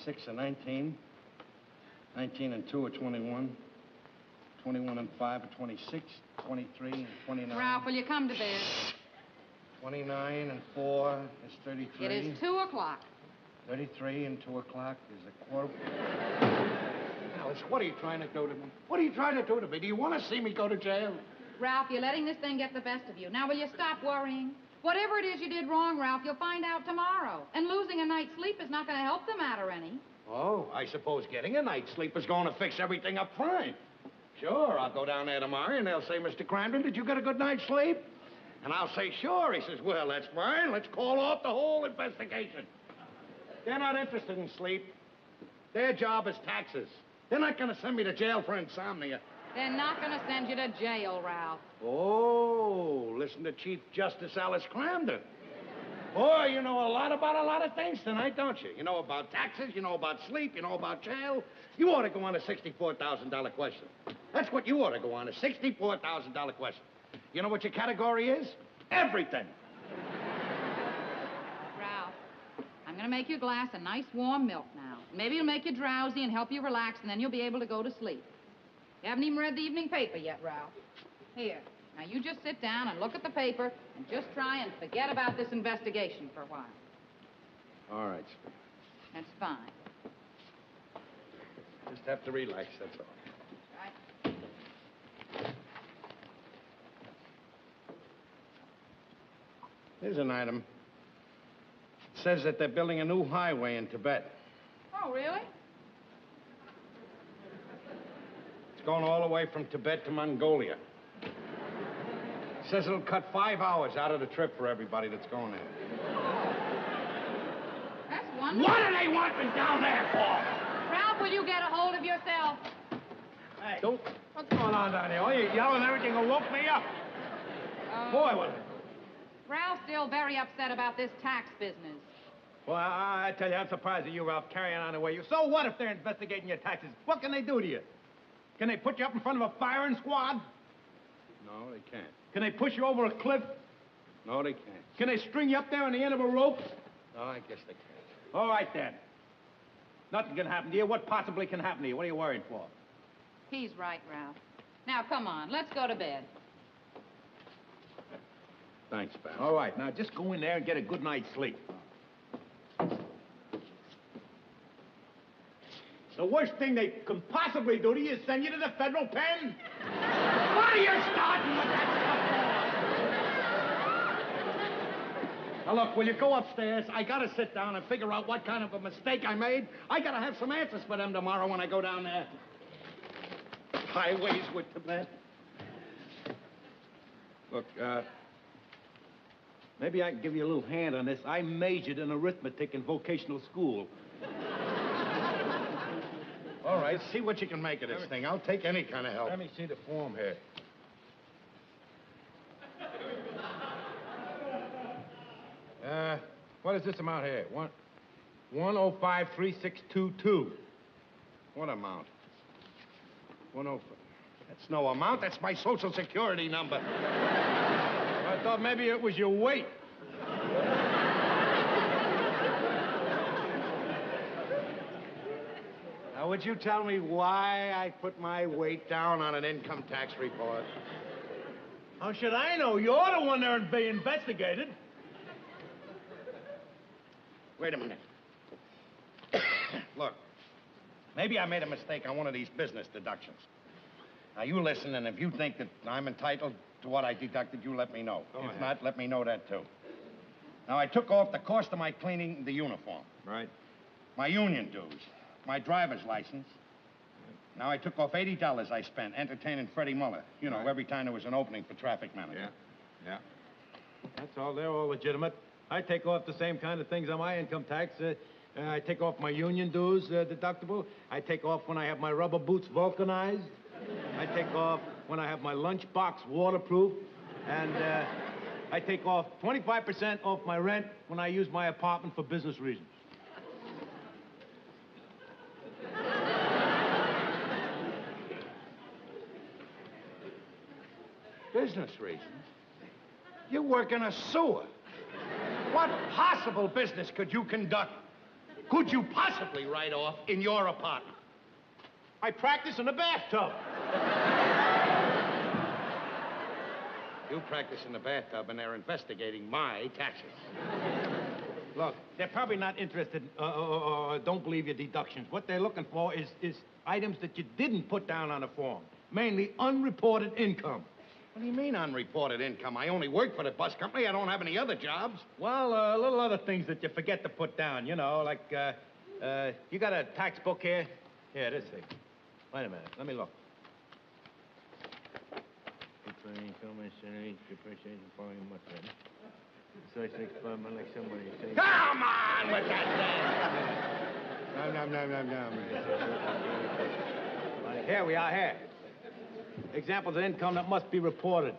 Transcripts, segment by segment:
6 are 19. 19 and 2 are 21. 21 and 5 are 26. 23 and 29. Ralph, will you come to bed? 29 and 4 is 33. It is 2 o'clock. 33 and 2 o'clock is a quarter. Alice, what are you trying to do to me? What are you trying to do to me? Do you want to see me go to jail? Ralph, you're letting this thing get the best of you. Now, will you stop worrying? Whatever it is you did wrong, Ralph, you'll find out tomorrow. And losing a night's sleep is not going to help the matter any. Oh, I suppose getting a night's sleep is going to fix everything up fine. Sure, I'll go down there tomorrow, and they'll say, Mr. Crandon, did you get a good night's sleep? And I'll say, sure. He says, well, that's fine. Let's call off the whole investigation. They're not interested in sleep. Their job is taxes. They're not going to send me to jail for insomnia. They're not going to send you to jail, Ralph. Oh, listen to Chief Justice Alice Crandon. Boy, you know a lot about a lot of things tonight, don't you? You know about taxes, you know about sleep, you know about jail. You ought to go on a $64,000 question. That's what you ought to go on, a $64,000 question. You know what your category is? Everything. Ralph, I'm going to make you a glass of nice warm milk now. Maybe it'll make you drowsy and help you relax, and then you'll be able to go to sleep. You haven't even read the evening paper yet, Ralph. Here, now you just sit down and look at the paper and just try and forget about this investigation for a while. All right, sweetie. That's fine. Just have to relax, that's all. Right. Here's an item. It says that they're building a new highway in Tibet. Oh, really? It's going all the way from Tibet to Mongolia. It says it'll cut 5 hours out of the trip for everybody that's going there. That's wonderful. What do they want me down there for? Ralph, will you get a hold of yourself? Hey, what's going on down there? Oh, you yelling and everything will woke me up. Boy, what... Ralph's still very upset about this tax business. Well, I tell you, I'm surprised at you, Ralph, carrying on the way you... So what if they're investigating your taxes? What can they do to you? Can they put you up in front of a firing squad? No, they can't. Can they push you over a cliff? No, they can't. Can they string you up there on the end of a rope? No, I guess they can't. All right, then. Nothing can happen to you. What possibly can happen to you? What are you worried for? He's right, Ralph. Now, come on, let's go to bed. Thanks, pal. All right, now just go in there and get a good night's sleep. The worst thing they can possibly do to you is send you to the federal pen. Why are you starting with that stuff? Now, look, will you go upstairs? I gotta sit down and figure out what kind of a mistake I made. I gotta have some answers for them tomorrow when I go down there. Highways with Tibet. Look, maybe I can give you a little hand on this. I majored in arithmetic in vocational school. All right, see what you can make of this thing. I'll take any kind of help. Let me see the form here. What is this amount here? 1053622. What amount? 105. That's no amount. That's my Social Security number. I thought maybe it was your weight. Now, would you tell me why I put my weight down on an income tax report? How should I know? You're the one there being investigated. Wait a minute. Look, maybe I made a mistake on one of these business deductions. Now, you listen, and if you think that I'm entitled to what I deducted, you let me know. If not, let me know that, too. Now, I took off the cost of my cleaning the uniform. Right. My union dues. My driver's license. Now, I took off $80 I spent entertaining Freddie Muller. You know, every time there was an opening for traffic manager. Yeah. That's all. They're all legitimate. I take off the same kind of things on my income tax. I take off my union dues deductible. I take off when I have my rubber boots vulcanized. I take off when I have my lunchbox waterproof. And I take off 25% off my rent when I use my apartment for business reasons. Business reasons? You work in a sewer. What possible business could you conduct could you possibly write off in your apartment? I practice in the bathtub. You practice in the bathtub, and they're investigating my taxes. Look, they're probably not interested or don't believe your deductions. What they're looking for is items that you didn't put down on the form, mainly unreported income. What do you mean unreported income? I only work for the bus company. I don't have any other jobs. Well, little other things that you forget to put down, you know, like, you got a tax book here? Here, this thing. Wait a minute, let me look. Come on with that thing! Here we are, here. Examples of income that must be reported.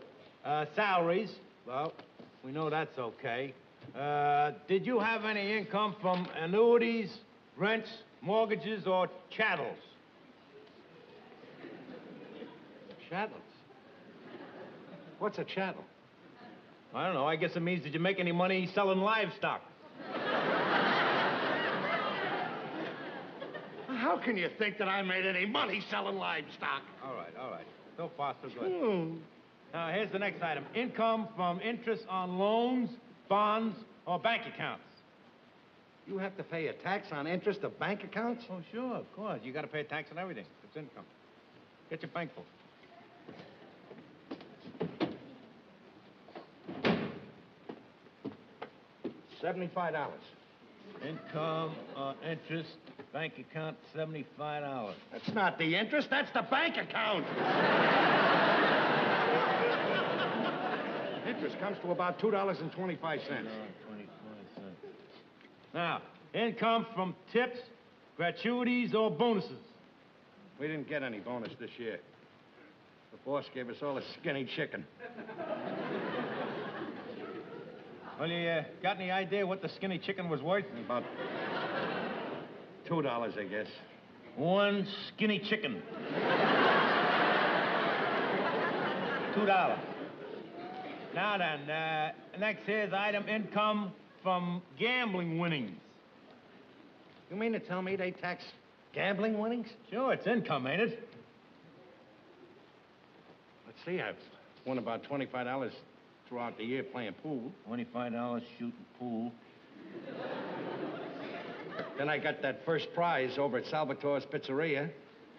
Salaries, well, we know that's okay. Did you have any income from annuities, rents, mortgages, or chattels? Chattels? What's a chattel? I don't know. I guess it means, did you make any money selling livestock? How can you think that I made any money selling livestock? All right. So far, so good. Now, here's the next item. Income from interest on loans, bonds, or bank accounts. You have to pay a tax on interest of bank accounts? Oh, sure, of course. You got to pay a tax on everything. It's income. Get your bank book. $75. Income, interest, bank account, $75. That's not the interest, that's the bank account. Interest comes to about $2.25. Now, income from tips, gratuities, or bonuses. We didn't get any bonus this year. The boss gave us all a skinny chicken. Well, you got any idea what the skinny chicken was worth? About $2, I guess. One skinny chicken. $2. Now then, next here's item income from gambling winnings. You mean to tell me they tax gambling winnings? Sure, it's income, ain't it? Let's see, I've won about $25 throughout the year playing pool. $25 shooting pool. Then I got that first prize over at Salvatore's Pizzeria.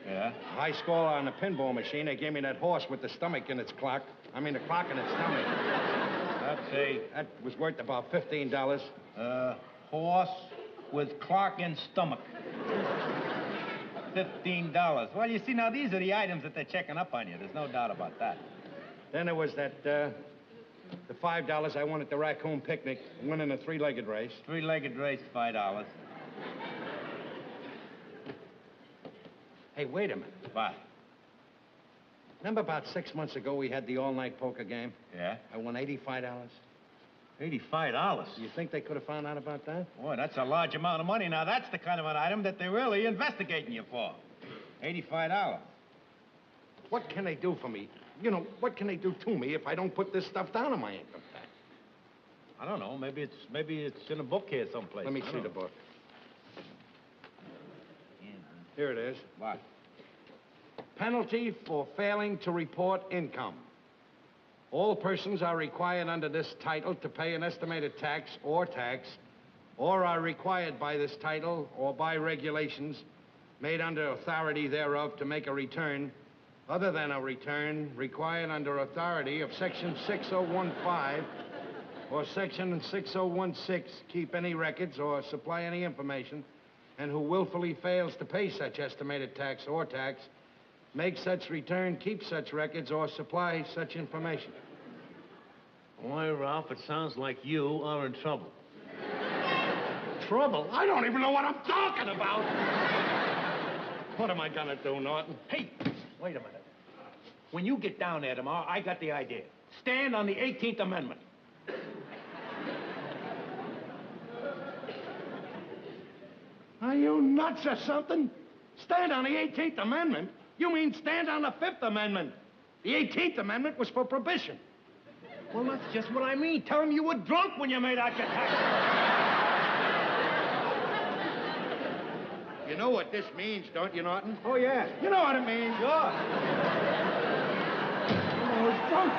Yeah? High score on the pinball machine. They gave me that horse with the stomach in its clock. I mean, the clock in its stomach. That was worth about $15. Horse with clock and stomach. $15. Well, you see, now, these are the items that they're checking up on you. There's no doubt about that. Then there was that, the $5 I won at the raccoon picnic, winning a three-legged race. Three-legged race, $5. Hey, wait a minute. What? Remember about 6 months ago we had the all-night poker game? Yeah? I won $85. $85? You think they could have found out about that? Boy, that's a large amount of money. Now, that's the kind of an item that they're really investigating you for. $85. What can they do for me? You know, what can they do to me if I don't put this stuff down on my income tax? I don't know. Maybe it's in a book here someplace. Let me see the book. Here it is. What? Penalty for failing to report income. All persons are required under this title to pay an estimated tax, or are required by this title or by regulations made under authority thereof to make a return other than a return required under authority of Section 6015 or Section 6016, keep any records or supply any information, and who willfully fails to pay such estimated tax or make such return, keep such records, or supply such information. Boy, Ralph, it sounds like you are in trouble. Trouble? I don't even know what I'm talking about. What am I gonna do, Norton? Hey, wait a minute. When you get down there tomorrow, I got the idea. Stand on the 18th Amendment. Are you nuts or something? Stand on the 18th Amendment? You mean stand on the 5th Amendment? The 18th Amendment was for prohibition. Well, that's just what I mean. Tell them you were drunk when you made out your tax. You know what this means, don't you, Norton? Oh, yeah. You know what it means. Sure. Oh, drunk.